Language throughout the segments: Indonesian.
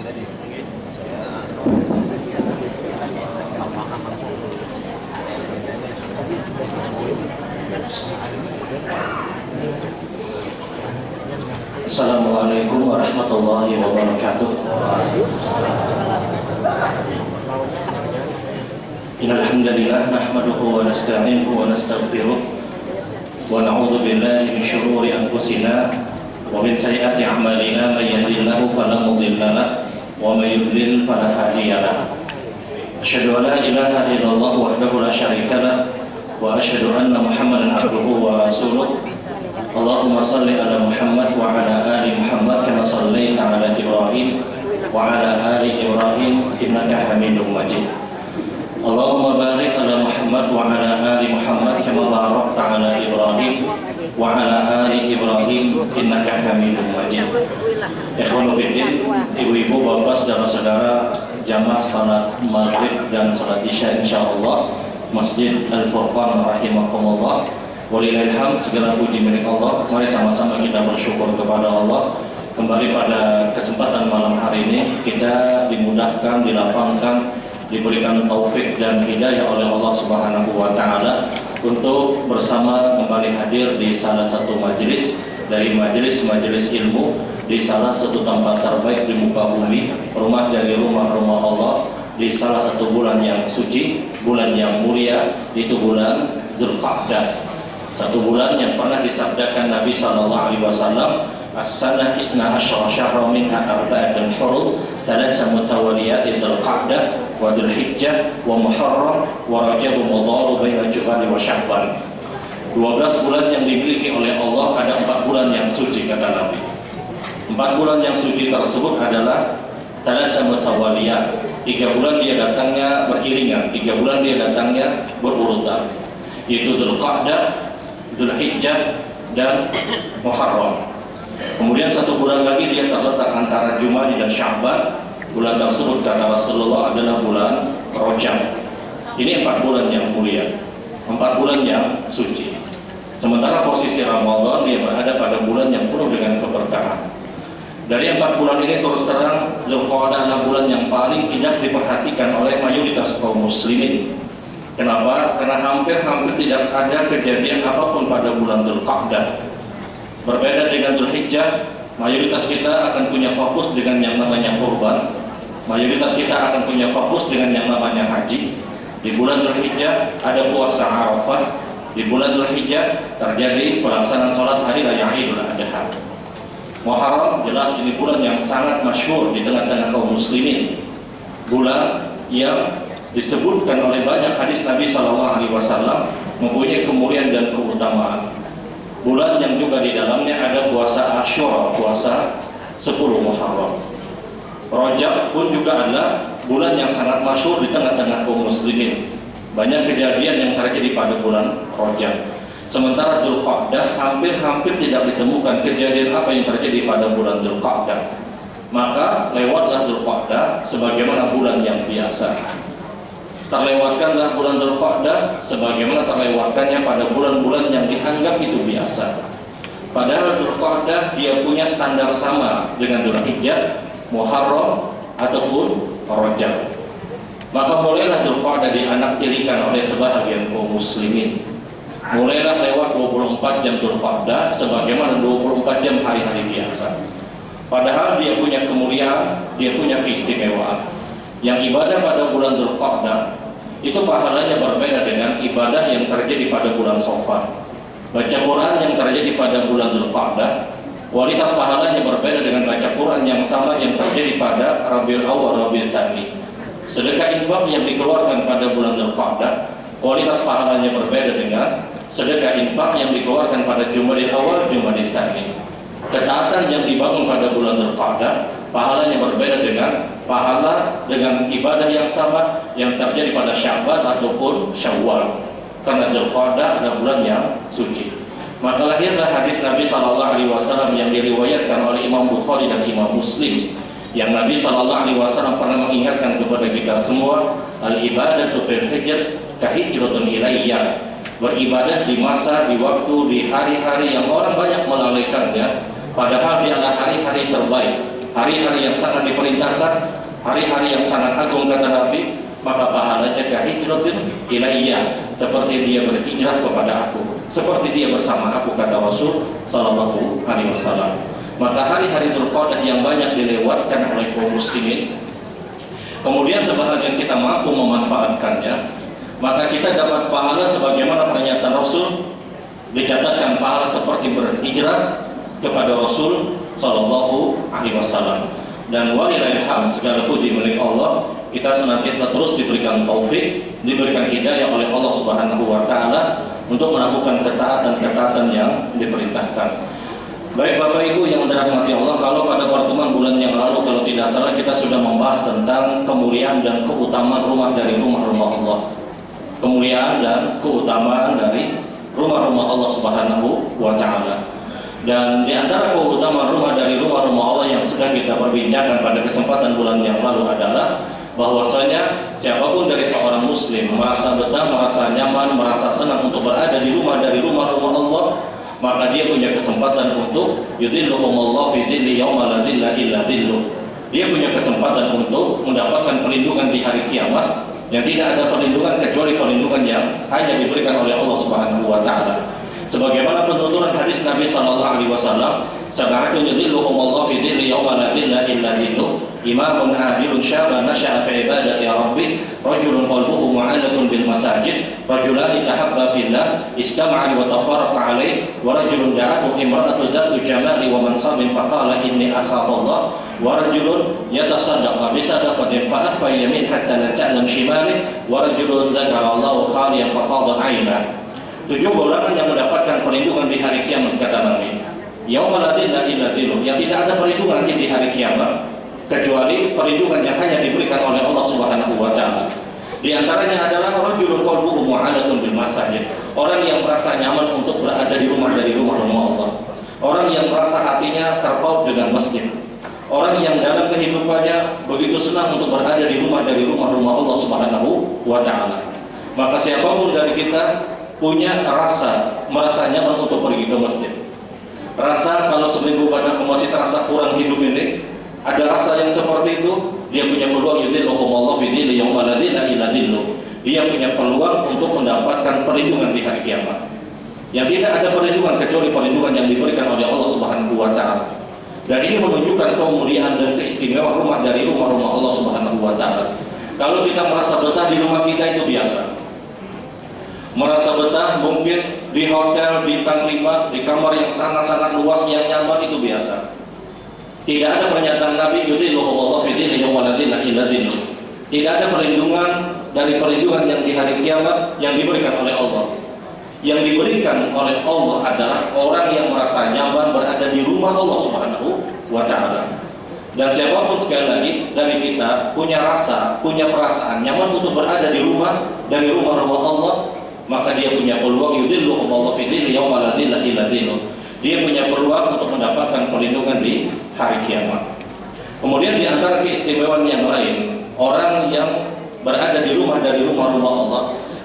Assalamualaikum warahmatullahi wabarakatuh. Innal hamdalillah nahmaduhu wa nasta'inuhu wa nastaghfiruh wa na'udzu billahi min shururi anfusina wa min sayyiati a'malina may yahdihillahu fala mudilla lahu wa may yudlil fala hadiya lahu. Asyhadu an la ilaha illallah wahdahu la syarika lahu wa asyhadu anna Muhammadan abduhu wa rasuluh. Allahumma salli ala Muhammad wa ala ali Muhammad kama sallaita ala Ibrahim wa ala ali Ibrahim innaka Hamidum Majid. Allahumma barik ala Muhammad wa ala ali Muhammad kama barakta ala Ibrahim wa ala ali Ibrahim innaka Hamidum Majid. Ikhwanu fillah, ibu-ibu, bapak, saudara-saudara jamaah salat maghrib dan salat isya insyaallah Masjid Al-Furqan rahimakumullah. Walillahilhamd, segala puji milik Allah. Mari sama-sama kita bersyukur kepada Allah. Kembali pada kesempatan malam hari ini kita dimudahkan, dilapangkan, diberikan taufik dan hidayah oleh Allah Subhanahu wa taala untuk bersama kembali hadir di salah satu majelis dari majelis-majelis ilmu di salah satu tempat terbaik di muka bumi, rumah dari rumah-rumah Allah, di salah satu bulan yang suci, bulan yang mulia, itu bulan Zulqa'dah. Satu bulan yang pernah disabdakan Nabi SAW, as-sanah isna asyara syahra minha arba'atun hurum, thalatha mutawaliyatin Dzulqa'dah wa Dzulhijjah wa Muharram wa Rajab mudharu baina Jumada wa Sya'ban. 12 bulan yang dimiliki oleh Allah, ada 4 bulan yang suci kata Nabi. 4 bulan yang suci tersebut adalah thalatha mutawaliyat. 3 bulan dia datangnya beriringan, 3 bulan dia datangnya berurutan. Yaitu Dzulqa'dah, Dzulhijjah dan Muharram. Kemudian 1 bulan lagi dia terletak antara Jumada dan Sya'ban. Bulan tersebut kata Rasulullah adalah bulan Rajab. Ini 4 bulan yang mulia, 4 bulan yang suci. Sementara posisi Ramadan dia berada pada bulan yang penuh dengan keberkahan. Dari 4 bulan ini terus terang Zulqa'dah adalah bulan yang paling tidak diperhatikan oleh mayoritas kaum muslimin. Kenapa? Karena hampir tidak ada kejadian apapun pada bulan Dzulqa'dah. Berbeda dengan Dzulhijjah, mayoritas kita akan punya fokus dengan yang namanya kurban. Mayoritas kita akan punya fokus dengan yang namanya haji. Di bulan Dzulhijjah ada puasa Arafah. Di bulan Dzulhijjah terjadi pelaksanaan sholat hari raya Idul Adha. Muharram jelas ini bulan yang sangat masyhur di tengah-tengah kaum muslimin. Bulan yang disebutkan oleh banyak hadis Nabi SAW mempunyai kemuliaan dan keutamaan. Bulan yang juga di dalamnya ada puasa Asyura, puasa 10 Muharram. Rajab pun juga adalah bulan yang sangat masyhur di tengah-tengah kaum muslimin. Banyak kejadian yang terjadi pada bulan Rajab. Sementara Dzulqa'dah hampir tidak ditemukan kejadian apa yang terjadi pada bulan Dzulqa'dah. Maka lewatlah Dzulqa'dah sebagaimana bulan yang biasa. Terlewatkanlah bulan Dzulqa'dah sebagaimana terlewatkannya pada bulan-bulan yang dianggap itu biasa. Padahal Dzulqa'dah dia punya standar sama dengan Dzulhijjah, Muharram ataupun Rajab. Maka mulailah Dzulqa'dah dianaktirikan oleh sebahagian kaum muslimin. Mulailah lewat 24 jam Dzulqa'dah sebagaimana 24 jam hari-hari biasa. Padahal dia punya kemuliaan, dia punya keistimewaan. Yang ibadah pada bulan Dzulqa'dah itu pahalanya berbeda dengan ibadah yang terjadi pada bulan Safar. Baca Quran yang terjadi pada bulan Dzulqa'dah, kualitas pahalanya berbeda dengan baca Quran yang sama yang terjadi pada Rabiul Awwal, Rabiul Tsani. Sedekah infak yang dikeluarkan pada bulan Dzulqa'dah, kualitas pahalanya berbeda dengan sedekah infak yang dikeluarkan pada Jumadil Awal, Jumadil Tsani. Ketaatan yang dibangun pada bulan Dzulqa'dah, pahalanya berbeda dengan pahala dengan ibadah yang sama yang terjadi pada Sya'ban ataupun Syawal. Karena Dzulqa'dah adalah bulan yang suci. Maka lahirlah hadis Nabi SAW yang diriwayatkan oleh Imam Bukhari dan Imam Muslim, yang Nabi SAW pernah mengingatkan kepada kita semua, al-ibadatu fil hijr kahijratun ilayya. Beribadah di masa, di waktu, di hari-hari yang orang banyak melalaikannya, padahal dia adalah hari-hari terbaik. hari-hari yang sangat diperintahkan, hari-hari yang sangat agung kata Nabi, maka pahalanya kahijratin ilayya, seperti dia berhijrah kepada aku, seperti dia bersama aku kata Rasul sallallahu alaihi wasallam. Maka hari-hari Dzulqa'dah yang banyak dilewatkan oleh kaum muslimin, kemudian sebahagian kita mampu memanfaatkannya, maka kita dapat pahala sebagaimana pernyataan Rasul, dicatatkan pahala seperti berhijrah kepada Rasul sallallahu alaihi wasallam. Dan walillahil hamd, segala puji milik Allah, kita senantiasa terus diberikan taufik, diberikan hidayah oleh Allah Subhanahu wa taala untuk melakukan ketaatan-ketaatan yang diperintahkan. Baik Bapak Ibu yang dirahmati Allah, kalau pada pertemuan bulan yang lalu kalau tidak salah kita sudah membahas tentang kemuliaan dan keutamaan rumah dari rumah-rumah Allah. Kemuliaan dan keutamaan dari rumah-rumah Allah Subhanahu wa taala. Dan di antara keutamaan rumah dari rumah-rumah Allah yang sudah kita perbincangkan pada kesempatan bulan yang lalu adalah bahwasanya siapapun dari seorang muslim merasa betah, merasa nyaman, merasa senang untuk berada di rumah dari rumah-rumah Allah, maka dia punya kesempatan untuk yudhilluhumullahu fi dhilli yauma la dhilla illa dhilluh. Dia punya kesempatan untuk mendapatkan perlindungan di hari kiamat yang tidak ada perlindungan kecuali perlindungan yang hanya diberikan oleh Allah Subhanahu wa taala. Sebagaimana penuturan hadis Nabi sallallahu alaihi wasallam, sab'atun yudhilluhumullahu fi dhilli yauma la dhilla illa dhilluh, imamun adilun syabun nasha'a fi ibadati rabbih, rajulun qalbuhu mu'allatun bil masajid, rajulani tahabba fillah istam'a wa tafarraqa alaihi, wa rajulun da'athu imra'atu dhatu jamali wa mansabin faqala inni akhaballah, wa rajulun yatasaddaqa bi sadaqatin fa akhfa yamin hatta la ta'lam shimali, wa rajulun dzakarallahu khaliyan fa fadat 'ainah. 7 golongan yang mendapatkan perlindungan di hari kiamat kata Nabi. Yauma la dhilla illa dhilluh, yang tidak ada perlindungan lagi di hari kiamat kecuali perlindungan yang hanya diberikan oleh Allah Subhanahu wa taala. Di antaranya adalah rajulun qalbuhu mu'allatun bil masajid, orang yang merasa nyaman untuk berada di rumah dari rumah-rumah Allah. Orang yang merasa hatinya terpaut dengan masjid. Orang yang dalam kehidupannya begitu senang untuk berada di rumah dari rumah-rumah Allah Subhanahu wa taala. Maka siapapun dari kita punya merasa nyaman untuk pergi ke masjid. Rasa kalau seminggu pada ke masjid terasa kurang hidup ini, ada rasa yang seperti itu, dia punya peluang yudhilluhumullahu fi dhilli yauma la dhilla illa dhilluh. Dia punya peluang untuk mendapatkan perlindungan di hari kiamat. Yang tidak ada perlindungan kecuali perlindungan yang diberikan oleh Allah Subhanahu wa taala. Dan ini menunjukkan kemuliaan dan keistimewaan rumah dari rumah-rumah Allah Subhanahu wa taala. Kalau kita merasa betah di rumah kita itu biasa. Merasa betah mungkin di hotel bintang 5 di kamar yang sangat-sangat luas yang nyaman itu biasa. Tidak ada pernyataan Nabi yudhilluhumullahu fi dhilli yauma la dhilla illa dhilluh. Tidak ada perlindungan dari perlindungan yang di hari kiamat yang diberikan oleh Allah. Yang diberikan oleh Allah adalah orang yang merasa nyaman berada di rumah Allah Subhanahu wa taala. Dan siapapun sekali lagi dari kita punya rasa, punya perasaan nyaman untuk berada di rumah dari rumah-rumah Allah, maka dia punya peluang yudhilluhumullahu fi dhilli yauma la dhilla illa dhilluh. Dia punya peluang untuk mendapatkan perlindungan di hari kiamat. Kemudian di antara keistimewaan yang lain, orang yang berada di rumah dari rumah-rumah Allah,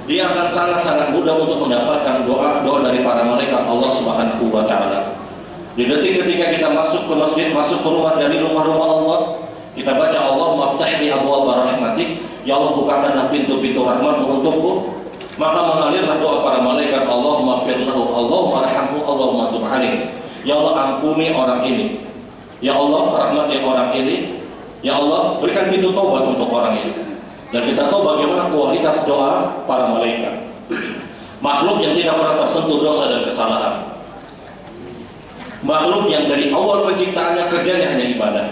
dia akan sangat-sangat mudah untuk mendapatkan doa-doa dari para malaikat Allah Subhanahu wa taala. Di detik ketika kita masuk ke masjid, masuk ke rumah dari rumah-rumah Allah, kita baca Allahumma ftah li abwaaba rahmatik, ya Allah bukakanlah pintu-pintu rahmat-Mu untukku. Maka mengalirlah doa para malaikat, Allahumma firlahu, Allahumma arhamhu, Allahumma tub alaih. Ya Allah ampuni orang ini, ya Allah rahmati orang ini, ya Allah berikan pintu taubat untuk orang ini. Dan kita tahu bagaimana kualitas doa para malaikat, makhluk yang tidak pernah tersentuh dosa dan kesalahan, makhluk yang dari awal penciptaannya kerjanya hanya ibadah.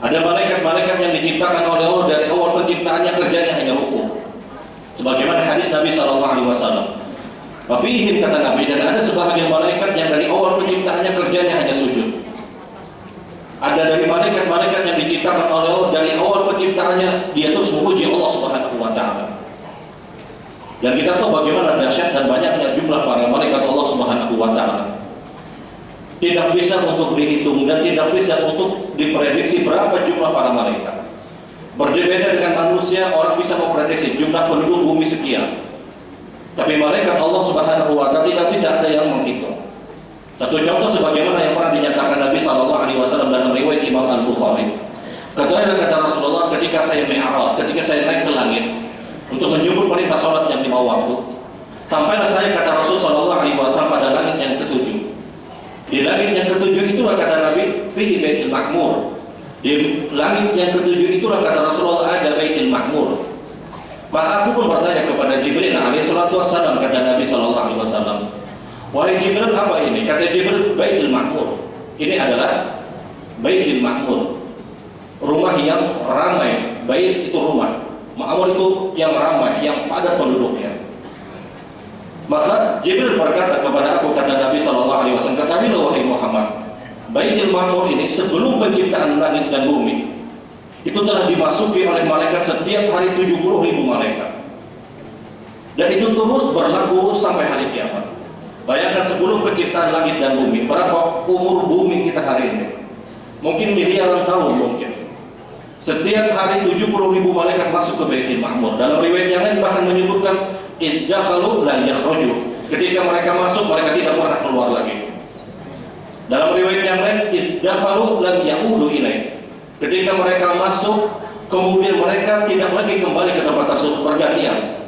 Ada malaikat-malaikat yang diciptakan oleh Allah dari awal penciptaannya kerjanya hanya rukuk. Sebagaimana hadis Nabi SAW, wafihim kata Nabi, dan ada sebahagian malaikat yang dari awal penciptaannya kerjanya hanya sujud. Ada dari malaikat-malaikat yang diciptakan oleh Allah dari awal penciptaannya dia terus memuji Allah Subhanahu wa taala. Dan kita tahu bagaimana dahsyat dan banyaknya jumlah para malaikat Allah Subhanahu wa taala. Tidak bisa untuk dihitung dan tidak bisa untuk diprediksi berapa jumlah para malaikat. Berbeda dengan manusia, orang bisa memprediksi jumlah penduduk bumi sekian. Tapi malaikat Allah Subhanahu wa taala tidak bisa ada yang menghitung. Satu contoh sebagaimana yang pernah dinyatakan Nabi SAW dalam riwayat Imam Al-Bukhari. Kata Rasulullah, ketika saya mi'raj, ketika saya naik ke langit untuk menjemput perintah sholat yang 5 waktu, sampailah saya, kata Rasulullah SAW, pada langit yang ketujuh. Di langit yang ketujuh itulah, kata Nabi, fihi baitul makmur. Di langit yang ketujuh itulah, kata Rasulullah, ada baitul makmur. Maka aku pun bertanya kepada Jibril alaihissalam, kata Nabi SAW, wahai Jibril, apa ini? Kata Jibril, baitul makmur. Ini adalah baitul makmur, rumah yang ramai. Bait itu rumah, makmur itu yang ramai, yang padat penduduknya. Maka Jibril berkata kepada aku, kata Nabi SAW, katakanlah wahai Muhammad, baitul makmur ini sebelum penciptaan langit dan bumi itu telah dimasuki oleh malaikat setiap hari 70.000 malaikat, dan itu terus berlaku sampai hari kiamat. Bayangkan sebelum penciptaan langit dan bumi, berapa umur bumi kita hari ini? Mungkin miliaran tahun mungkin. Setiap hari 70.000 malaikat masuk ke Baitul Ma'mur. Dalam riwayat yang lain bahkan menyebutkan iddakhalu la yakhruju. Ketika mereka masuk, mereka tidak pernah keluar lagi. Dalam riwayat yang lain, iddakhalu lam ya'udu ilaih. Ketika mereka masuk, kemudian mereka tidak lagi kembali ke tempat tersebut, bergantian.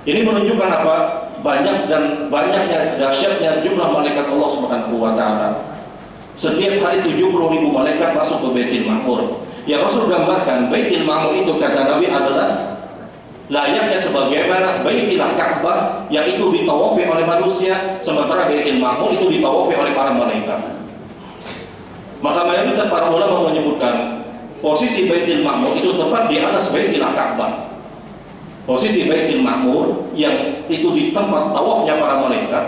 Ini menunjukkan apa? Banyaknya dahsyatnya jumlah malaikat Allah Subhanahu wa taala. Setiap hari 70.000 malaikat masuk ke Baitul Ma'mur. Yang Rasul gambarkan Baitul Ma'mur itu, kata Nabi, adalah layaknya sebagaimana Baitilah Ka'bah yang itu ditawafi oleh manusia, sementara Baitul Ma'mur itu ditawafi oleh para malaikat. Maka mayoritas para ulama menyebutkan posisi Baitul Ma'mur itu tepat di atas Baitilah Ka'bah. Posisi Baitul Ma'mur yang itu di tempat tawafnya para malaikat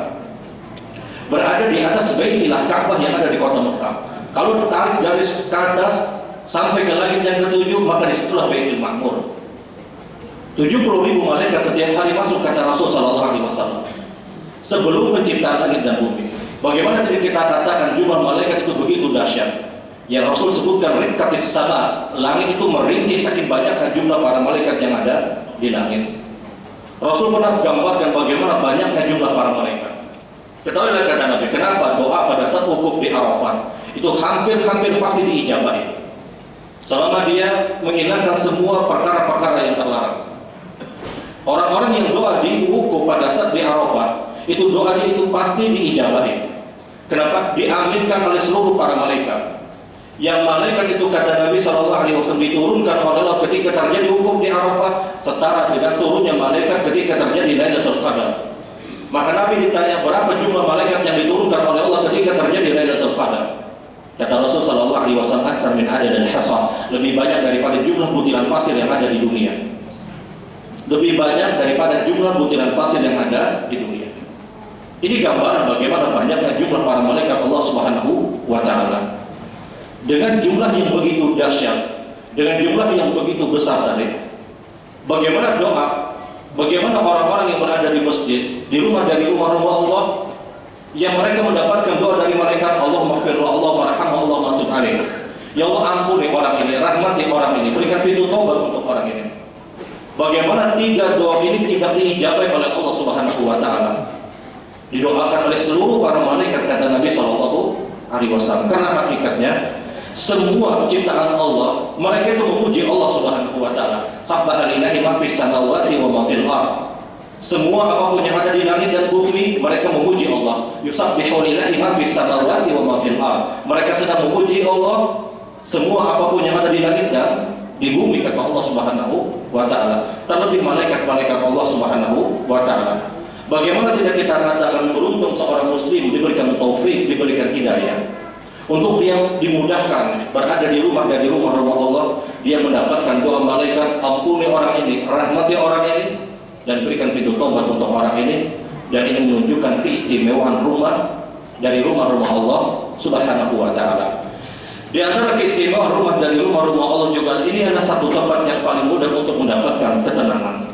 berada di atas Baitilah Ka'bah yang ada di kota Mekah. Kalau ditarik garis ke atas sampai ke langit yang ketujuh, maka disitulah Baitul Ma'mur. 70.000 malaikat setiap hari masuk, kata Rasul SAW, sebelum penciptaan langit dan bumi. Bagaimana tadi kita katakan jumlah malaikat itu begitu dahsyat. Yang Rasul sebutkan rikatis sama, langit itu merintih saking banyaknya jumlah para malaikat yang ada di langit. Rasul pernah gambarkan bagaimana banyaknya jumlah para malaikat. Ketahuilah, kata Nabi, kenapa doa pada saat wukuf di Arafah itu hampir pasti diijabahi selama dia menghilangkan semua perkara-perkara yang terlarang. Orang-orang yang doa di wukuf pada saat di Arafah itu doa dia itu pasti diijabahi. Kenapa? Diaminkan oleh seluruh para malaikat. Yang malaikat itu, kata Nabi SAW, diturunkan oleh Allah ketika terjadi wukuf di Arafah setara dengan turunnya malaikat ketika terjadi Lailatul Qadar. Maka Nabi ditanya berapa jumlah malaikat yang diturunkan oleh Allah ketika terjadi Lailatul Qadar. Kata Rasulullah SAW, aksar min adad al-hasan, lebih banyak daripada jumlah butiran pasir yang ada di dunia. Lebih banyak daripada jumlah butiran pasir yang ada di dunia. Ini gambaran bagaimana banyaknya jumlah para malaikat Allah Subhanahu wa taala. Dengan jumlah yang begitu dahsyat, dengan jumlah yang begitu besar tadi, bagaimana doa, bagaimana orang-orang yang berada di masjid, di rumah dari rumah-rumah Allah, yang mereka mendapatkan doa dari malaikat, Allah maghfirlah, Allah marhamah, Allah matub alaih. Ya Allah, ampuni orang ini, rahmati orang ini, berikan pintu taubat untuk orang ini. Bagaimana 3 doa ini tidak diijabai oleh Allah Subhanahu wa taala? Didoakan oleh seluruh para malaikat, kata Nabi SAW. Karena hakikatnya semua ciptaan Allah, mereka itu memuji Allah Subhanahu wa taala. Sabbaha lillahi ma fis samawati wa ma fil ardh. Semua apapun yang ada di langit dan bumi, mereka memuji Allah. Yusabbihu lillahi ma fis samawati wa ma fil ardh. Mereka sedang memuji Allah semua apapun yang ada di langit dan di bumi, kata Allah Subhanahu wa taala. Terlebih malaikat-malaikat Allah Subhanahu wa taala. Bagaimana tidak kita katakan beruntung seorang muslim diberikan taufik, diberikan hidayah, untuk dia dimudahkan berada di rumah dari rumah-rumah Allah, dia mendapatkan doa malaikat, ampuni orang ini, rahmati orang ini, dan berikan pintu taubat untuk orang ini. Dan ini menunjukkan keistimewaan rumah dari rumah-rumah Allah Subhanahu wa taala. Di antara keistimewaan rumah dari rumah-rumah Allah juga, ini adalah satu tempat yang paling mudah untuk mendapatkan ketenangan.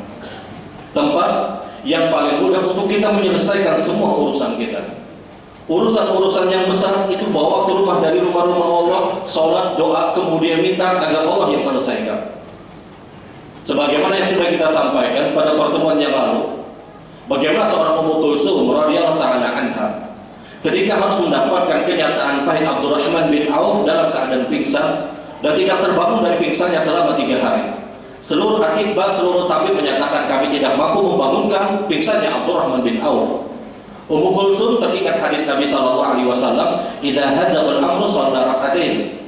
Tempat yang paling mudah untuk kita menyelesaikan semua urusan kita. Urusan-urusan yang besar itu bawa ke rumah dari rumah-rumah Allah, sholat, doa, kemudian minta agar Allah yang selesaikan. Sebagaimana yang sudah kita sampaikan pada pertemuan yang lalu, Bagaimana seorang Ummu Kulsum radhiyallahu ta'ala anha ketika harus mendapatkan kenyataan pahit Abdurrahman bin Auf dalam keadaan pingsan dan tidak terbangun dari pingsannya selama 3 hari. Seluruh atibah, seluruh tabib menyatakan kami tidak mampu membangunkan pingsannya Abdurrahman bin Auf. Ummu Kulsum teringat hadis Nabi SAW, "Idza hazabal amru shalla rak'atain."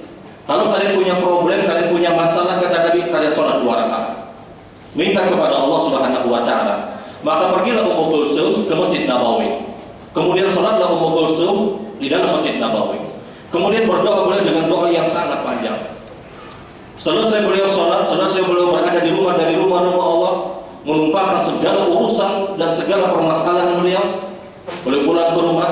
Kalau kalian punya problem, kalian punya masalah, kata Nabi, kalian sholat 2 rakaat. Minta kepada Allah Subhanahu wa taala. Maka pergilah Ummu Kulsum ke Masjid Nabawi. Kemudian sholatlah Ummu Kulsum di dalam Masjid Nabawi. Kemudian berdoa beliau dengan doa yang sangat panjang. Selesai beliau sholat, selesai beliau berada di rumah dari rumah-rumah Allah, menumpahkan segala urusan dan segala permasalahan beliau. Beliau pulang ke rumah,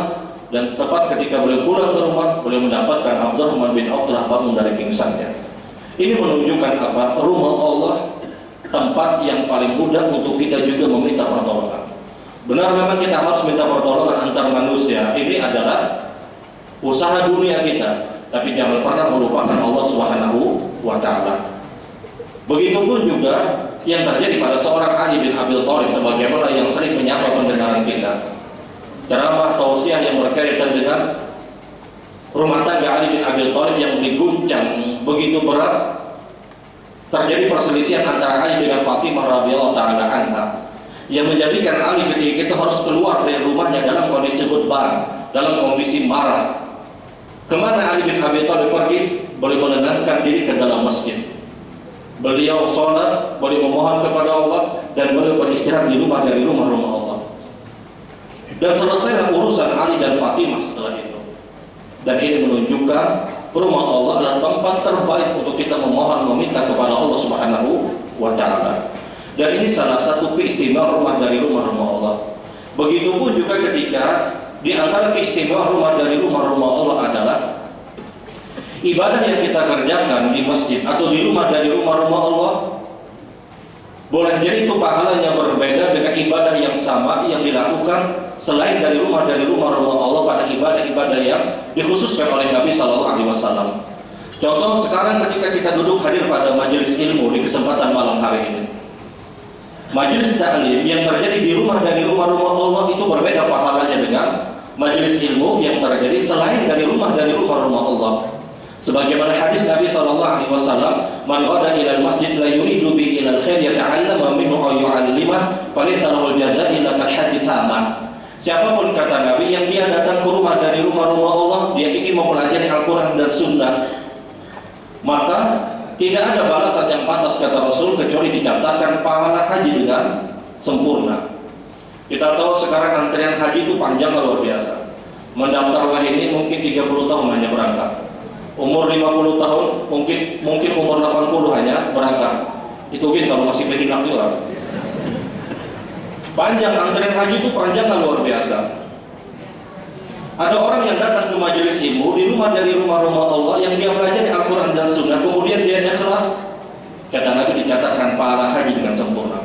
dan tepat ketika beliau pulang ke rumah, beliau mendapatkan Abdurrahman bin Auf telah bangun dari pingsannya. Ini menunjukkan apa? Rumah Allah, tempat yang paling mudah untuk kita juga meminta pertolongan. Benar, memang kita harus minta pertolongan antar manusia. Ini adalah usaha dunia kita. Tapi jangan pernah melupakan Allah Subhanahu wa ta'ala. Begitupun juga yang terjadi pada seorang Ali bin Abi Thalib, sebagaimana yang sering menyapa pendengaran kita. Ceramah tausiah yang berkaitan dengan rumah tangga Ali bin Abi Thalib yang diguncang begitu berat. Terjadi perselisihan antara Ali dengan Fatimah radhiyallahu ta'ala anha, yang menjadikan Ali ketika itu harus keluar dari rumahnya dalam kondisi ghadban, dalam kondisi marah. Kemana Ali bin Abi Thalib pergi? Beliau menenangkan diri ke dalam masjid. Beliau sholat, beliau memohon kepada Allah, dan beliau beristirahat di rumah dari rumah-rumah Allah. Dan selesai urusan Ali dan Fatimah setelah itu. Dan ini menunjukkan rumah Allah adalah tempat terbaik untuk kita memohon, meminta kepada Allah Subhanahu wa ta'ala. Dan ini salah satu keistimewaan rumah dari rumah-rumah Allah. Begitupun juga ketika di antara keistimewaan rumah dari rumah-rumah Allah adalah ibadah yang kita kerjakan di masjid atau di rumah dari rumah-rumah Allah. Boleh jadi itu pahalanya berbeda dengan ibadah yang sama yang dilakukan selain dari rumah-rumah Allah pada ibadah-ibadah yang dikhususkan oleh Nabi SAW. Contoh sekarang ketika kita duduk hadir pada majelis ilmu di kesempatan malam hari ini. Majelis ta'lim yang terjadi di rumah dari rumah-rumah Allah itu berbeda pahalanya dengan majelis ilmu yang terjadi selain dari rumah-rumah Allah. Sebagaimana hadis Nabi SAW, "Man ghada ila al-masjid la yuridu bi ila al-khair yata'allama minhu aw yu'allimah, falaysa lahu al-jazaa illa kal-hajji tamam." Siapapun, kata Nabi, yang dia datang ke rumah dari rumah-rumah Allah, dia ingin mempelajari Al-Quran dan Sunnah, maka tidak ada balasan yang pantas, kata Rasul, kecuali dicatatkan pahala haji dengan sempurna. Kita tahu sekarang antrian haji itu panjang luar biasa. Mendaftarlah ini mungkin 30 tahun hanya berangkat. Umur 50 tahun mungkin umur 80 hanya berangkat. Itu kalau masih berhilang juga. Panjang antrian haji itu panjang luar biasa. Ada orang yang datang ke majelis ilmu di rumah dari rumah-rumah Allah yang dia pelajari Al-Quran dan Sunnah, kemudian dia ikhlas, kata Nabi, dicatatkan pahala haji dengan sempurna.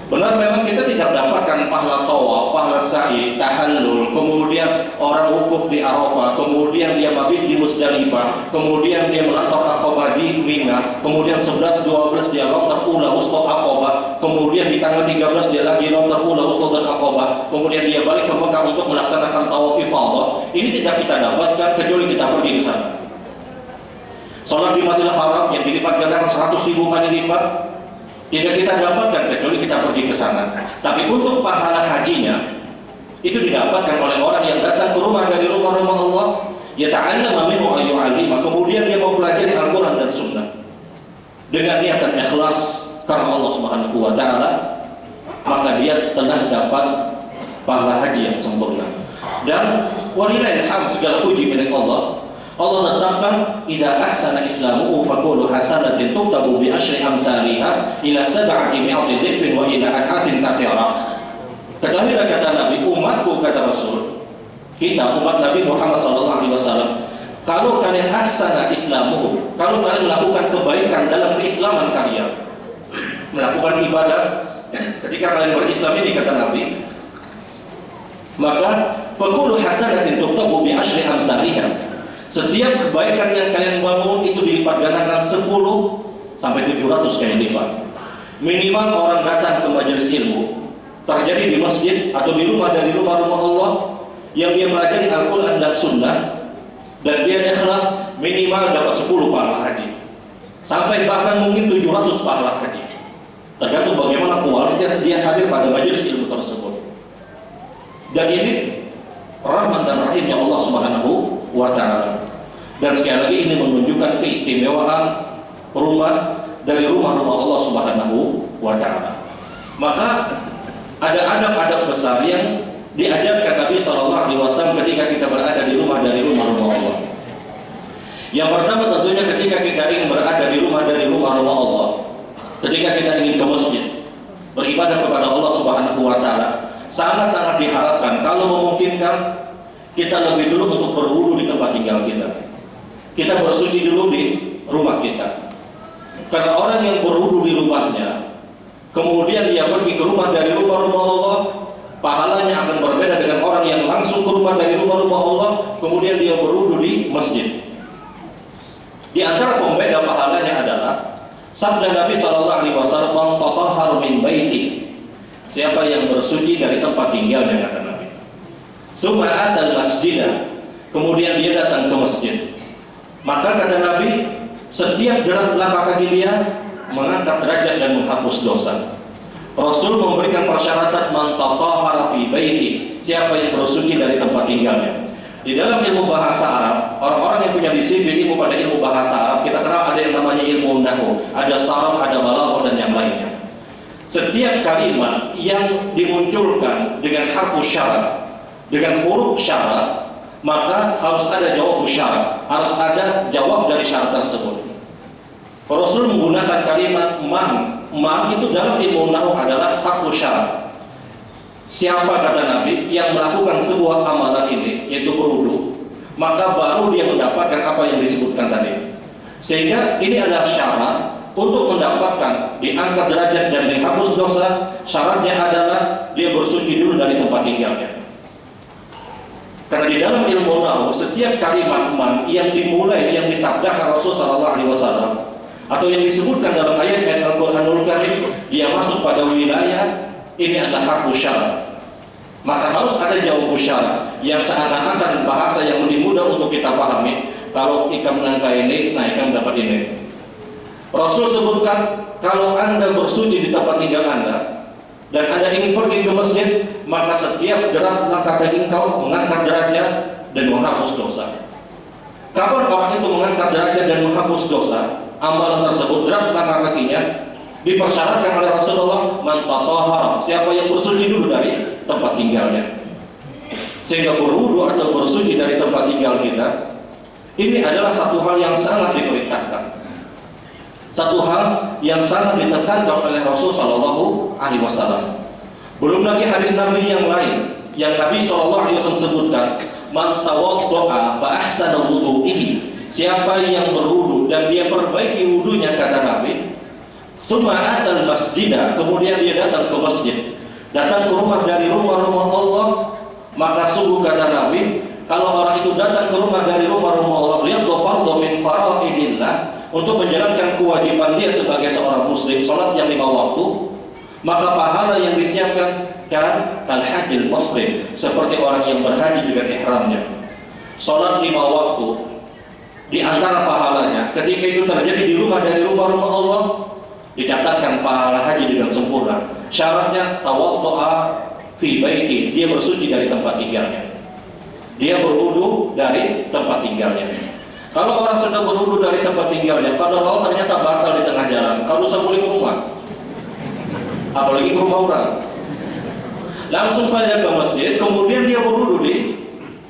Benar, memang kita tidak dapatkan pahala tawaf, pahala sa'i, tahallul, kemudian orang wukuf di Arafah, kemudian dia mabit di Musdalifah, kemudian dia melontar Aqabah di Mina, kemudian 11, 12 dia lontar ula wusta Aqabah, kemudian di tanggal 13 dia lagi lontar ula wusta dan Aqabah, kemudian dia balik ke Mekah untuk melaksanakan tawaf ifadah. Ini tidak kita dapatkan kecuali kita pergi ke sana. Salat di Masjidil Haram yang dilipat gandakan 100.000 kali lipat tidak kita dapatkan kecuali kita pergi ke sana. Tapi untuk pahala hajinya itu didapatkan oleh orang yang datang ke rumah dari rumah-rumah Allah, yata'allama minhu aw yu'allima, kemudian dia mau pelajari Al-Quran dan Sunnah dengan niatan ikhlas karena Allah Subhanahu wa ta'ala, maka dia telah dapat pahala haji yang sempurna. Dan walillahil hamd, segala puji milik Allah. Allah tetapkan, idza ahsana islamuhu faqulu hasanatin tuktabu bi asyri amsalihha ila sab'ati mi'ati dhifin wa ila an'atin katsira. Ketahuilah, kata Nabi, umatku, kata Rasul kita, umat Nabi Muhammad SAW, kalau kalian ahsana islamuhu, kalau kalian melakukan kebaikan dalam keislaman kalian, melakukan ibadah ketika kalian berislam ini, kata Nabi, maka faqulu hasanatin tuktabu bi asyri amsalihha, setiap kebaikan yang kalian bangun itu dilipat gandakan 10 sampai 700 kali lipat. Minimal orang datang ke majelis ilmu, terjadi di masjid atau di rumah dari rumah-rumah Allah yang dia pelajari Al-Quran dan Sunnah, dan dia ikhlas, minimal dapat 10 pahala haji, sampai bahkan mungkin 700 pahala haji, tergantung bagaimana kualitas dia hadir pada majelis ilmu tersebut. Dan ini rahmat dan rahimnya Allah Subhanahu wa Ta'ala. Dan sekali lagi ini menunjukkan keistimewaan rumah dari rumah-rumah Allah Subhanahu wa Ta'ala. Maka ada adab-adab besar yang diajarkan Nabi SAW ketika kita berada di rumah dari rumah-rumah Allah. Yang pertama tentunya ketika kita ingin berada di rumah dari rumah-rumah Allah, ketika kita ingin ke masjid beribadah kepada Allah Subhanahu wa Ta'ala, sangat-sangat diharapkan kalau memungkinkan kita lebih dulu untuk berwudu di tempat tinggal kita. Kita bersuci dulu di rumah kita. Karena orang yang berwudu di rumahnya, kemudian dia pergi ke rumah dari rumah-rumah Allah, pahalanya akan berbeda dengan orang yang langsung ke rumah dari rumah-rumah Allah, kemudian dia berwudu di masjid. Di antara pembeda pahalanya adalah sabda Nabi SAW, "Man tatahhara min baiti." Siapa yang bersuci dari tempat tinggalnya, kata Nabi. Tsumma atal masjidah, kemudian dia datang ke masjid. Maka kata Nabi, setiap gerak langkah kaki dia mengangkat derajat dan menghapus dosa. Rasul memberikan persyaratan man tatahhara fi baiti, siapa yang bersuci dari tempat tinggalnya. Di dalam ilmu bahasa Arab, orang-orang yang punya disiplin ilmu pada ilmu bahasa Arab, kita kenal ada yang namanya ilmu nahwu, ada saraf, ada balaghah dan yang lainnya. Setiap kalimat yang dimunculkan dengan harfu syarat, dengan huruf syarat, maka harus ada jawab syarat, harus ada jawab dari syarat tersebut. Rasul menggunakan kalimat man itu dalam ilmu nahwu adalah harfu syarat. Siapa, kata Nabi, yang melakukan sebuah amalan ini, yaitu berwudu, maka baru dia mendapatkan apa yang disebutkan tadi. Sehingga ini adalah syarat untuk mendapatkan diangkat derajat dan dihapus dosa. Syaratnya adalah dia bersuci dulu dari tempat tinggalnya. Karena di dalam ilmu nahwu, setiap kalimat man yang dimulai, yang disabdakan Rasul SAW atau yang disebutkan dalam ayat-ayat Al-Quranul Karim, dia masuk pada wilayah ini adalah harfu syarat. Maka harus ada jawab syarat yang seakan-akan bahasa yang lebih mudah untuk kita pahami. Kalau ikan menangka ini, nah ikan dapat ini. Rasul sebutkan, kalau Anda bersuci di tempat tinggal Anda dan Anda ingin pergi ke masjid, maka setiap gerak langkah kaki engkau mengangkat derajat dan menghapus dosa. Kapan orang itu mengangkat derajat dan menghapus dosa? Amalan tersebut, gerak langkah kakinya, dipersyaratkan oleh Rasulullah, man tatahhara, siapa yang bersuci dulu dari tempat tinggalnya. Sehingga berwudu atau bersuci dari tempat tinggal kita, ini adalah satu hal yang sangat diperintahkan, satu hal yang sangat ditekankan oleh Rasul SAW. Belum lagi hadis Nabi yang lain, yang Nabi SAW sebutkan, man tawaddo'a fa ahsana wudu'ihi, siapa yang berwudu dan dia perbaiki wudunya, kata Nabi, tsumma atal masjidah, kemudian dia datang ke masjid, datang ke rumah dari rumah-rumah Allah, maka sungguh, kata Nabi, kalau orang itu datang ke rumah dari rumah-rumah Allah, lihat fardhu min faraidillah, untuk menjalankan kewajiban dia sebagai seorang muslim, salat yang 5 waktu, maka pahala yang disiapkan kan kal hajjil muhrim, seperti orang yang berhaji dengan ihramnya. Salat 5 waktu, di antara pahalanya ketika itu terjadi di rumah dari rumah-rumah Allah, dicatatkan pahala haji dengan sempurna. Syaratnya tawaddu'a fi baiti, dia bersuci dari tempat tinggalnya, dia berwudu dari tempat tinggalnya. Kalau orang sudah berwudu dari tempat tinggalnya, kalau Allah ternyata batal di tengah jalan, kalau usah pulang ke rumah, apalagi ke rumah orang, langsung saja ke masjid, kemudian dia berwudu di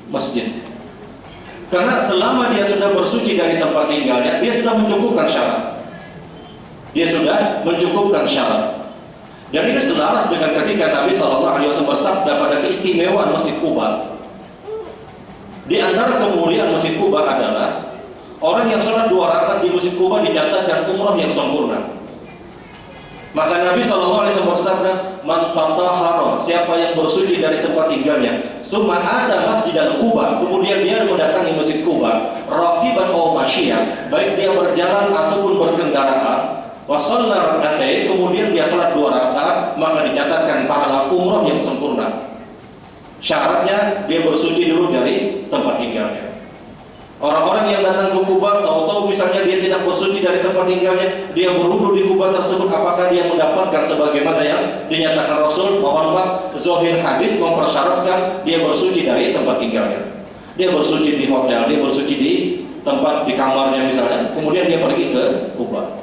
masjid. Karena selama dia sudah bersuci dari tempat tinggalnya, dia sudah mencukupkan syarat. Dia sudah mencukupkan syarat. Dan ini selaras dengan ketika Nabi SAW bersabda pada keistimewaan Masjid Quba. Di antara kemuliaan Masjid Quba adalah orang yang sholat 2 rakaat di Masjid Quba dicatatkan umrah yang sempurna. Maka Nabi SAW bersabda, man tatahhara, siapa yang bersuci dari tempat tinggalnya, tsumma ada Masjid Quba, kemudian dia mendatangi Masjid Quba, raqiban aw masyian, baik dia berjalan ataupun berkendaraan, Wasallar rakaatain, kemudian dia salat 2 rakaat, maka dicatatkan pahala umrah yang sempurna. Syaratnya dia bersuci dulu dari tempat tinggalnya. Orang-orang yang datang ke Kuba, tahu-tahu misalnya dia tidak bersuci dari tempat tinggalnya, dia berwudu di Kuba tersebut, apakah dia mendapatkan sebagaimana yang dinyatakan Rasul? Mohon maaf, zahir hadis mempersyaratkan dia bersuci dari tempat tinggalnya. Dia bersuci di hotel, dia bersuci di tempat di kamarnya misalnya, kemudian dia pergi ke Kuba.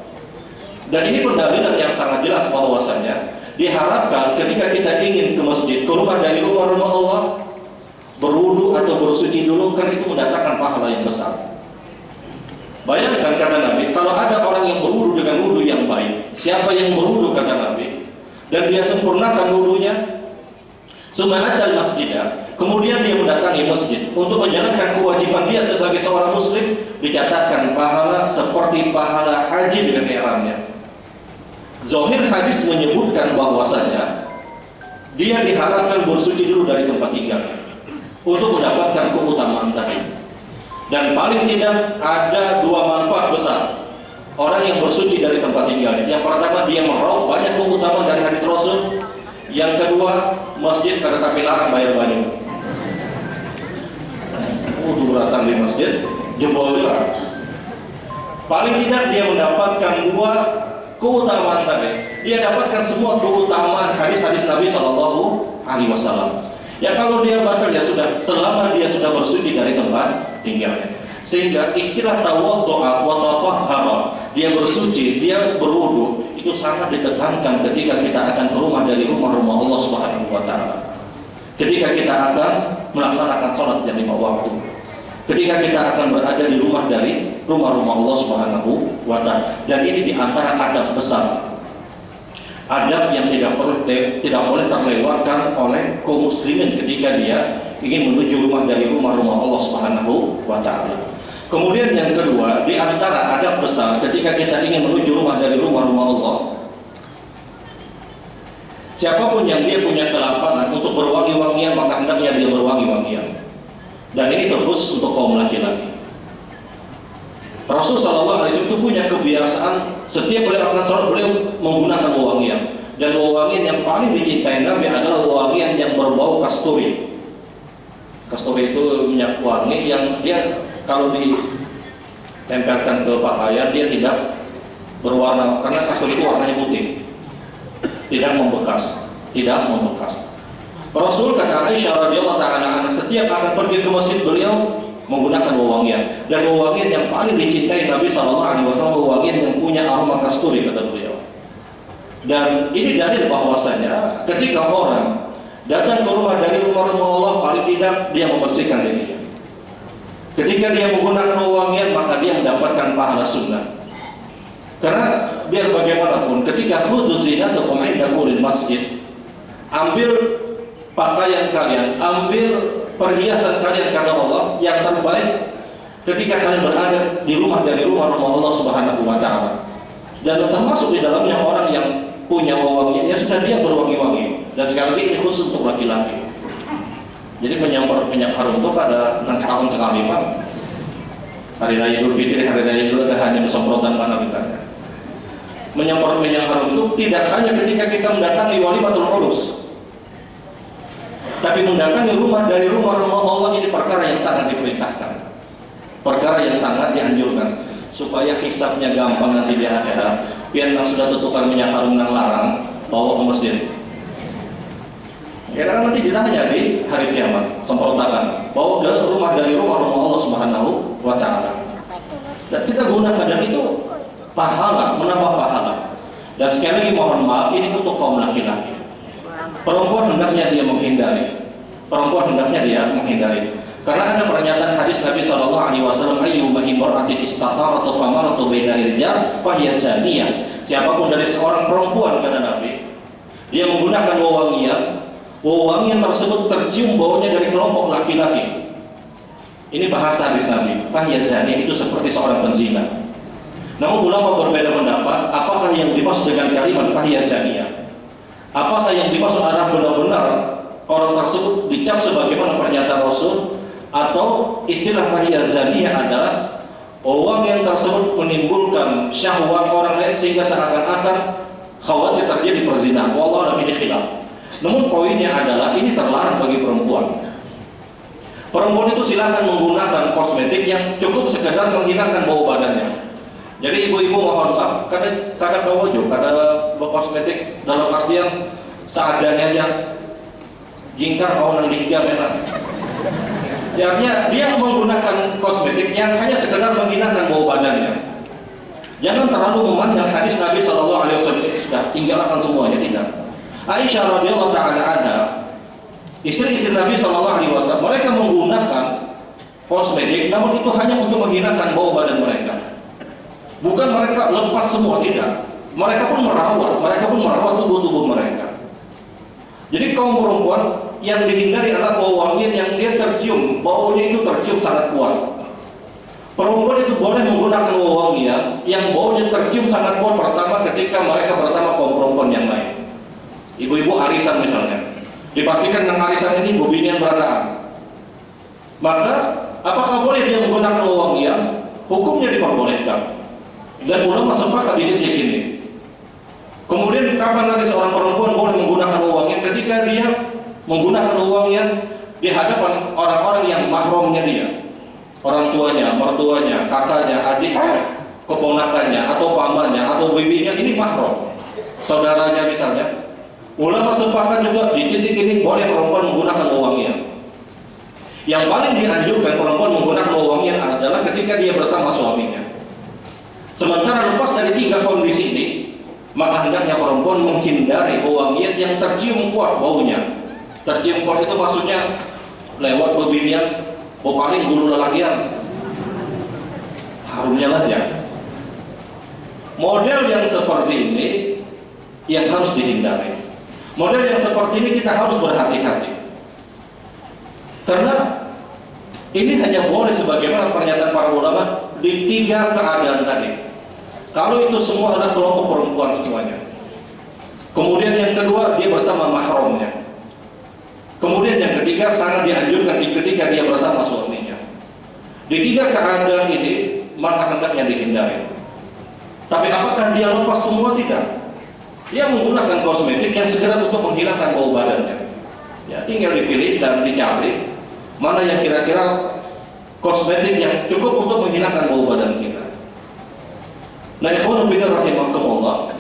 Dan ini pendalilan yang sangat jelas bahwasanya diharapkan ketika kita ingin ke masjid, ke rumah dari rumah-rumah Allah, berwudu atau bersuci dulu, karena itu mendatangkan pahala yang besar. Bayangkan kata Nabi, kalau ada orang yang berwudu dengan wudu yang baik, siapa yang berwudu kata Nabi, dan dia sempurnakan wudunya, sumahatal masjidah, kemudian dia mendatangi masjid untuk menjalankan kewajiban dia sebagai seorang muslim, dicatatkan pahala seperti pahala haji dengan ihramnya. Zahir hadis menyebutkan bahwasanya dia diharapkan bersuci dulu dari tempat tinggalnya untuk mendapatkan keutamaan tadi. Dan paling tidak ada 2 manfaat besar orang yang bersuci dari tempat tinggalnya. Yang pertama, dia meraup banyak keutamaan dari hadis Rasul. Yang kedua, masjid karena tapi larang bayar banyak. Wudu datang di masjid, jebol larang. Paling tidak dia mendapatkan 2 keutamaan tadi. Dia dapatkan semua keutamaan hadis-hadis Nabi SAW. Ya kalau dia batal ya sudah, selama dia sudah bersuci dari tempat tinggalnya. Sehingga istilah tawaddu'a wa tatahhara, dia bersuci, dia berwudu, itu sangat ditekankan ketika kita akan ke rumah dari rumah-rumah Allah Subhanahu wa taala. Ketika kita akan melaksanakan salat yang 5 waktu. Ketika kita akan berada di rumah dari rumah-rumah Allah Subhanahu wa taala. Dan ini di antara adab besar, adab yang tidak boleh terlewatkan oleh kaum muslimin ketika dia ingin menuju rumah dari rumah-rumah Allah Subhanahu wa taala. Kemudian yang kedua, di antara adab besar ketika kita ingin menuju rumah dari rumah-rumah Allah, siapapun yang dia punya kelapangan untuk berwangi-wangian, maka hendaknya dia berwangi-wangian. Dan ini terkhusus untuk kaum laki-laki. Rasul SAW itu punya kebiasaan setiap beliau akan sholat beliau menggunakan wewangian. Dan wewangian yang paling dicintai Nabi adalah wewangian yang berbau kasturi. Kasturi itu minyak wangi yang dia kalau ditempelkan ke pakaian dia tidak berwarna, karena kasturi itu warnanya putih, tidak membekas, Rasul kata Aisyah radhiyallahu ta'ala anha, setiap akan pergi ke masjid beliau menggunakan wewangian, dan wewangian yang paling dicintai Nabi SAW wewangian yang punya aroma kasturi kata beliau. Dan ini dalil bahwasanya ketika orang datang ke rumah dari rumah-rumah Allah, paling tidak dia membersihkan dirinya. Ketika dia menggunakan wewangian, maka dia mendapatkan pahala sunnah. Karena biar bagaimanapun, ketika khudhu zinatakum inda kulli masjid, ambil pakaian kalian, ambil perhiasan kalian kata Allah yang terbaik ketika kalian berada di rumah dari rumah-rumah Allah Subhanahu wa taala. Dan termasuk di dalamnya orang yang punya wewangian, ya sudah dia berwangi-wangi. Dan sekali lagi ini khusus untuk laki-laki. Jadi menyambar minyak harum itu pada 6 tahun sekali, Pak. Hari Raya Idul Fitri, Hari Raya Idul Adha hanya semprotan mana misalnya. Menyambar minyak harum itu tidak hanya ketika kita mendatangi walimatul urus, tapi mendatangi rumah dari rumah-rumah Allah, ini perkara yang sangat diperintahkan, perkara yang sangat dianjurkan, supaya hisabnya gampang nanti di akhirat. Biar yang sudah tukar minyak harum yang larang bawa ke masjid, karena nanti ditanya di hari kiamat, semprot tangan, bawa ke rumah dari rumah-rumah Allah Subhanahu wa taala. Dan kita gunakan, dan itu pahala, menambah pahala. Dan sekali lagi mohon maaf, ini untuk kaum laki-laki. Perempuan hendaknya dia menghindari. Karena ada pernyataan hadis Nabi SAW, ayyuma imra'atin istata'at famaratu baina rijal fahiya zaniyah. Siapapun dari seorang perempuan kata Nabi, dia menggunakan wewangian tersebut tercium baunya dari kelompok laki-laki. Ini bahasa hadis Nabi, fahiya zaniyah, itu seperti seorang penzina. Namun ulama berbeda pendapat, apakah yang dimaksud dengan kalimat fahiya zaniyah? Apakah yang dimaksud adalah benar-benar orang tersebut dicap sebagaimana pernyataan Rasul, atau istilah fahiya zaniyah adalah Wangian tersebut menimbulkan syahwat orang lain sehingga seakan-akan khawatir terjadi perzinahan. Wallahu a'lam, ini khilaf. Namun poinnya adalah ini terlarang bagi perempuan. Perempuan itu silakan menggunakan kosmetik yang cukup sekedar menghilangkan bau badannya. Jadi ibu-ibu mohon maaf, kadang kawajo, kadang kosmetik dalam artian seadanya aja, jingkar kau nang dihiga memang. Artinya dia menggunakan kosmetik yang hanya sekedar menghilangkan bau badannya. Jangan terlalu memandang hadis Nabi SAW sudah tinggalkan semuanya, tidak. Aisyah radhiyallahu taala anha, istri-istri Nabi SAW, mereka menggunakan kosmetik, namun itu hanya untuk menghilangkan bau badan mereka. Bukan mereka lepas semua, tidak. Mereka pun merawat tubuh-tubuh mereka. Jadi kaum perempuan yang dihindari adalah bau wangian yang dia tercium, baunya itu tercium sangat kuat. Perempuan itu boleh menggunakan wangian yang baunya tercium sangat kuat pertama ketika mereka bersama kaum perempuan yang lain. Ibu-ibu arisan misalnya, dipastikan yang arisan ini bobinian berataan. Maka apakah boleh dia menggunakan wangian? Hukumnya diperbolehkan. Dan ulama sepakat di titik ini. Kemudian kapan lagi seorang perempuan boleh menggunakan wangian? Ketika dia menggunakan wangian di hadapan orang-orang yang mahramnya dia, orang tuanya, mertuanya, kakaknya, adiknya, keponakannya, atau pamannya, atau bibinya, ini mahram. Saudaranya misalnya. Ulama sepakat juga di titik ini boleh perempuan menggunakan wangian. Yang paling dianjurkan perempuan menggunakan wangian adalah ketika dia bersama suaminya. Sementara lepas dari tiga kondisi ini, maka hendaknya perempuan menghindari wangian yang tercium kuat baunya. Tercium kuat itu maksudnya lewat bebinian, bau paling bulu lelakian, harumnya lah ya. Model yang seperti ini yang harus dihindari. Model yang seperti ini kita harus berhati-hati. Karena ini hanya boleh sebagaimana pernyataan para ulama di tiga keadaan tadi. Kalau itu semua adalah kelompok perempuan semuanya. Kemudian yang kedua, dia bersama mahramnya. Kemudian yang ketiga, sangat dianjurkan ketika dia bersama suaminya. Di tiga keadaan ini, maka hendaknya dihindari. Tapi apakah dia lepas semua? Tidak. Dia menggunakan kosmetik yang sekedar untuk menghilangkan bau badannya. Ya, tinggal dipilih dan dicari mana yang kira-kira kosmetik yang cukup untuk menghilangkan bau badan kita. Nah, ikhwan fillah rahimakumullah.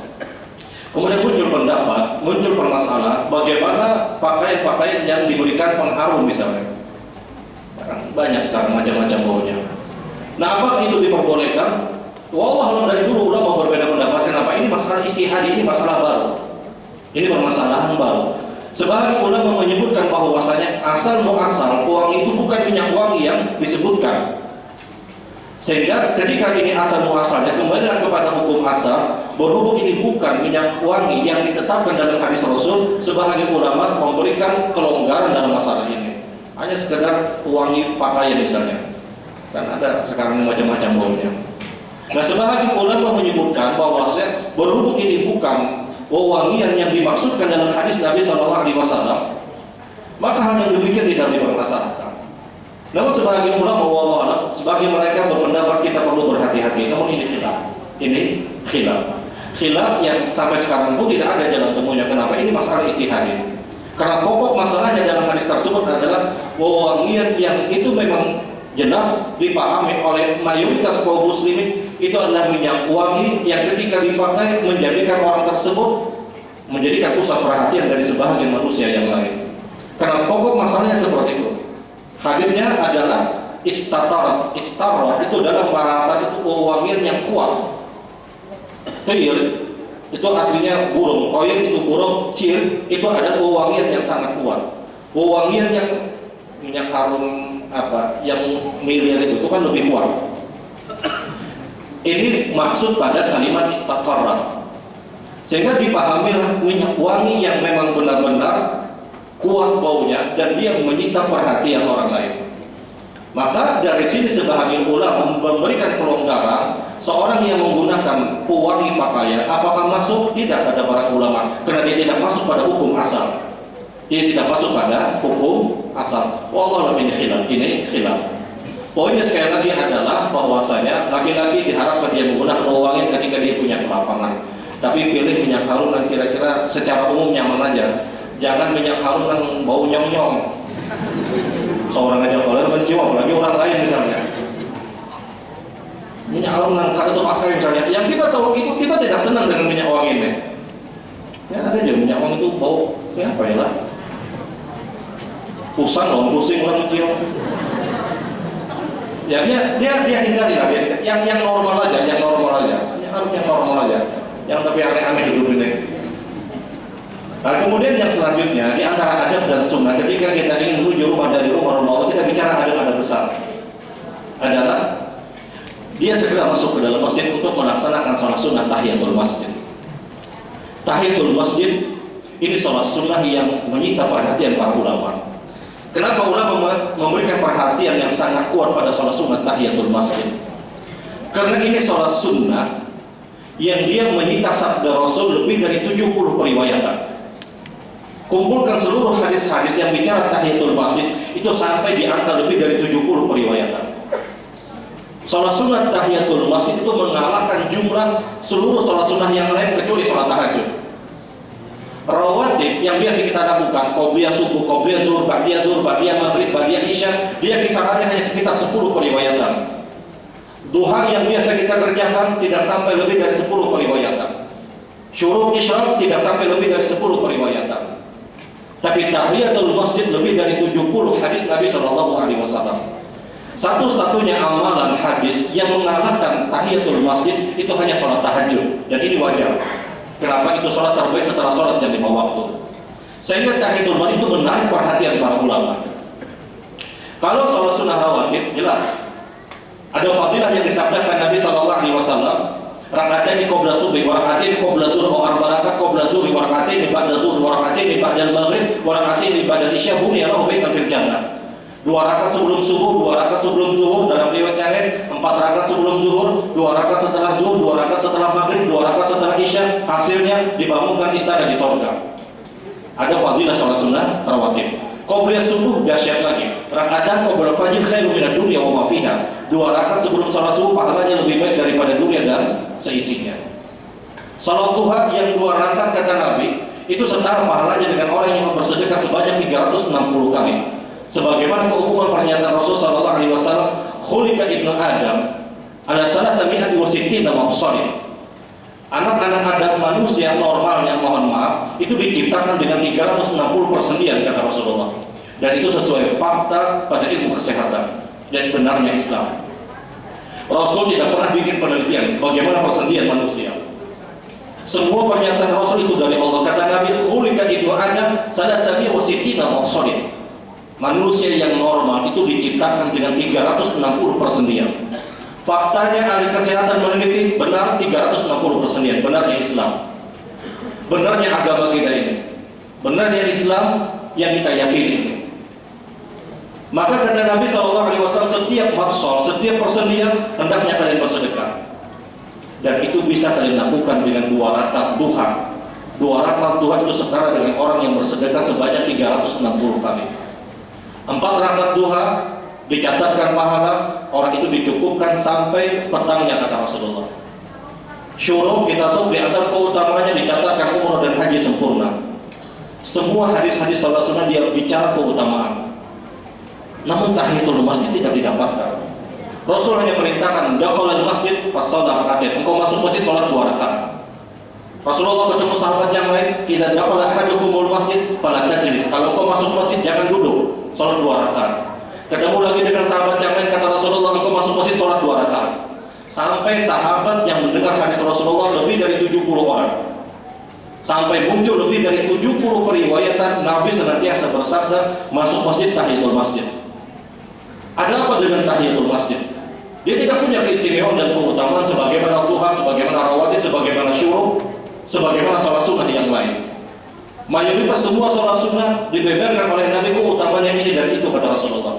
Kemudian muncul pendapat, muncul permasalahan bagaimana pakaian-pakaian yang diberikan pengharum misalnya. Banyak sekarang macam-macam baunya. Nah, apakah itu diperbolehkan? Wallah, dari dulu ulama berbeda pendapat. Kenapa? Ini masalah istihadi, ini masalah baru. Ini permasalahan baru. Sebagian ulama menyebutkan bahwasanya asal muasal wangi itu bukan minyak wangi yang disebutkan. Sehingga ketika ini asal muasalnya kembali kepada hukum asal, berhubung ini bukan minyak wangi yang ditetapkan dalam hadis Rasul, sebagian ulama memberikan kelonggaran dalam masalah ini. Hanya sekedar wangi pakaian misalnya. Kan ada sekarang macam-macam baunya. Nah, sebagian ulama menyebutkan bahwasanya berhubung ini bukan wewangian yang dimaksudkan dalam hadis Nabi SAW, maka hal yang demikian tidak dipermasalahkan. Namun sebagian ulama wallah, sebagian mereka berpendapat kita perlu berhati-hati. Namun ini khilaf. Ini khilaf yang sampai sekarang pun tidak ada jalan temunya. Kenapa? Ini masalah ijtihadi. Karena pokok masalahnya dalam hadis tersebut adalah wewangian yang itu memang jelas dipahami oleh mayoritas kaum muslimin itu adalah minyak wangi yang ketika dipakai menjadikan orang tersebut menjadikan pusat perhatian dari sebahagian manusia yang lain. Karena pokok masalahnya seperti itu. Hadisnya adalah istatarat itu dalam bahasa itu wewangian yang kuat. Toyir itu aslinya burung, toyir itu burung, cir itu adalah wewangian yang sangat kuat. Wewangian yang minyak harum apa yang miliar itu kan lebih kuat. Ini maksud pada kalimat istaqarra. Sehingga dipahami minyak wangi yang memang benar-benar kuat baunya dan dia menyita perhatian orang lain. Maka dari sini sebahagian ulama memberikan pelonggaran seorang yang menggunakan pewangi pakaian apakah masuk? Tidak, kata para ulama, karena dia tidak masuk pada hukum asal. Dia tidak masuk pada hukum asal. Wallahu a'lam, ini khilaf. Poinnya sekali lagi adalah bahwasanya laki-laki diharapkan dia menggunakan wangi ketika dia punya kelapangan. Tapi pilih minyak harum yang kira-kira secara umum nyaman aja. Jangan minyak harum yang bau nyong-nyong. Seorang aja kalau mencium, apalagi orang lain misalnya. Minyak harum yang kada terpakai misalnya. Yang kita tahu itu kita tidak senang dengan minyak wangi ini. Ya ada aja minyak wangi itu bau, ya apa ya lah. Pusing lah mencium. Ya dia hindari lah, yang normal aja, yang harus yang normal aja, yang tapi aneh-aneh hidup ini. Nah kemudian yang selanjutnya di antara adab dan sunnah ketika kita ingin menuju rumah dari rumah Allah, kita bicara adab besar adalah dia segera masuk ke dalam masjid untuk melaksanakan sholat sunnah tahiyatul masjid. Tahiyatul masjid ini sholat sunnah yang menyita perhatian para ulama. Kenapa ulama memberikan perhatian yang sangat kuat pada sholat sunnah tahiyatul masjid? Karena ini sholat sunnah yang dia menyita sabda Rasul lebih dari 70 periwayatan. Kumpulkan seluruh hadis-hadis yang bicara tahiyatul masjid itu sampai di angka lebih dari 70 periwayatan. Sholat sunnah tahiyatul masjid itu mengalahkan jumlah seluruh sholat sunnah yang lain kecuali sholat tahajud. Rawatib yang biasa kita lakukan, qobliyah subuh, qobliyah zuhur, ba'diyah maghrib, ba'diyah isya, dia kisarannya hanya sekitar 10 periwayatan. Duha yang biasa kita kerjakan tidak sampai lebih dari 10 periwayatan. Syuruk isyraq tidak sampai lebih dari 10 periwayatan. Tapi tahiyatul masjid lebih dari 70 hadis Nabi SAW. Satu-satunya amalan hadis yang mengalahkan tahiyatul masjid itu hanya sholat tahajud, dan ini wajar. Kenapa? Itu sholat terbaik setelah sholat jam 5 waktu. Sehingga tahiyatul masjid itu menarik perhatian para ulama. Kalau sholat sunnah rawatib jelas ada fadilah yang disabdakan Nabi SAW. Rakataini qabla subhi wa rakataini qabla zuhur wa arba rakaat qabla zuhri wa rakataini ba'da zuhur wa rakataini ba'da maghrib wa rakataini ba'da isya bunyiya lahu baitan fil jannah. 2 rakaat sebelum subuh, 2 rakaat sebelum zuhur, dalam riwayat yang lain 4 rakaat sebelum zuhur, 2 rakaat setelah zuhur, 2 rakaat setelah maghrib, 2 rakaat setelah isya, hasilnya dibangunkan istana di surga. Ada fadilah sholat sunnah rawatib. Qobliyah subuh dahsyat lagi. Rakaatan qabla fajr khairu minad dunya wa ma fiha. 2 rakaat sebelum sholat subuh pahalanya lebih baik daripada dunia dan seisinya. Salat duha yang 2 rakaat kata Nabi itu setara pahalanya dengan orang yang bersedekah sebanyak 360 kali. Sebagaimana keumuman pernyataan Rasul sallallahu alaihi wasallam, khuliqa ibnu Adam ala salasami'ati wa sittina mafsalin. Anak-anak Adam manusia normalnya, mohon maaf, itu diciptakan dengan 360 persendian kata Rasulullah. Dan itu sesuai fakta pada ilmu kesehatan dan benarnya Islam. Rasul tidak pernah bikin penelitian bagaimana persendian manusia. Semua pernyataan Rasul itu dari Allah. Kata Nabi, khuliqa ibnu Adam salasami'ati wa sittina mafsalin. Manusia yang normal itu diciptakan dengan 360 persendian. Faktanya ahli kesehatan meneliti benar 360 persendian. Benarnya Islam, benarnya agama kita ini, benarnya Islam yang kita yakini. Maka kata Nabi SAW, setiap maksol, setiap persendian hendaknya kalian bersedekah. Dan itu bisa kalian lakukan dengan 2 rakaat duha. 2 rakaat duha itu setara dengan orang yang bersedekah sebanyak 360 kali. 4 rakaat duha dicatatkan pahala, orang itu dicukupkan sampai petangnya kata Rasulullah. Syuruk kita tahu di antara keutamanya dicatatkan umrah dan haji sempurna. Semua hadis-hadis salat sunnah dia bicara keutamaan. Namun tahiyatul masjid tidak didapatkan. Rasul hanya perintahkan dakhalal masjid fasalla raka'atain. Engkau masuk masjid salat 2 rakaat. Rasulullah ketemu sahabat yang lain, idza dakhala ahadukumul masjid fala tajlis. Kalau engkau masuk masjid jangan duduk, salat 2 rakaat. Ketemu lagi dengan sahabat yang lain, kata Rasulullah, engkau masuk masjid salat 2 rakaat. Sampai sahabat yang mendengar hadis Rasulullah lebih dari 70 orang. Sampai muncul lebih dari 70 periwayatan Nabi senantiasa bersabda masuk masjid tahiyatul masjid. Ada apa dengan tahiyatul masjid? Dia tidak punya keistimewaan dan keutamaan sebagaimana duha, sebagaimana rawatib, sebagaimana syuruk, sebagaimana sholat sunnah yang lain. Mayoritas semua sholat sunnah dibeberkan oleh Nabi keutamaannya ini dan itu kata Rasulullah.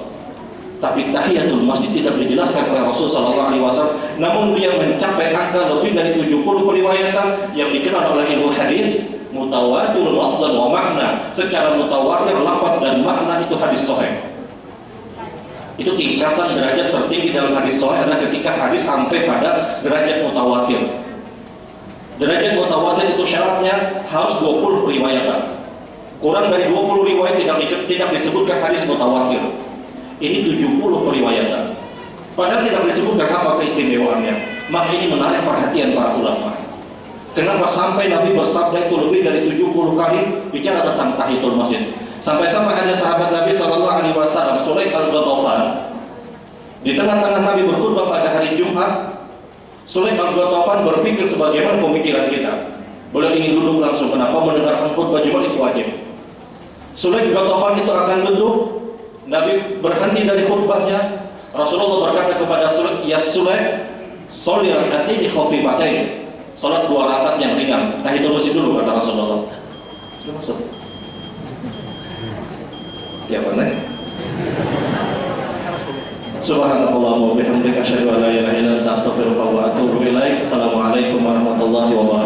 Tapi tahiyatul masjid tidak dijelaskan oleh Rasul sallallahu alaihi wasallam, namun dia mencapai angka lebih dari 70 periwayatan yang dikenal oleh ilmu hadis mutawatir lafzan wa makna. Secara mutawatir lafaz dan makna itu hadis sahih. Itu tingkatan derajat tertinggi dalam hadis sahih adalah ketika hadis sampai pada derajat mutawatir. Derajat mutawatir itu syaratnya harus 20 riwayatan. Kurang dari 20 riwayat tidak disebutkan hadis mutawatir. Ini 70 periwayatan. Padahal tidak disebutkan apa keistimewaannya. Maka ini menarik perhatian para ulama. Kenapa sampai Nabi bersabda itu lebih dari 70 kali bicara tentang tahiyatul masjid. Sampai-sampai ada sahabat Nabi SAW, Sulaik al-Ghatafan. Di tengah-tengah Nabi berkhutbah pada hari Jumat, Sulaik al-Ghatafan berpikir sebagaimana pemikiran kita. Beliau ingin duduk langsung. Kenapa? Mendengarkan khutbah Jumat itu wajib. Sulaik al-Ghatafan itu akan duduk. Nabi berhenti dari khutbahnya. Rasulullah berkata kepada Sulaik, "Ya Sulaik, sholli rak'ataini khafifatain." Salat 2 rakaat yang ringan. Tahiyatul masjid dulu kata Rasulullah. Sudah masuk. Ya benar. Subhanallah wa bihamdika asyhadu an la ilaha illa anta astaghfiruka wa atubu ilaik. Assalamualaikum warahmatullahi wabarakatuh.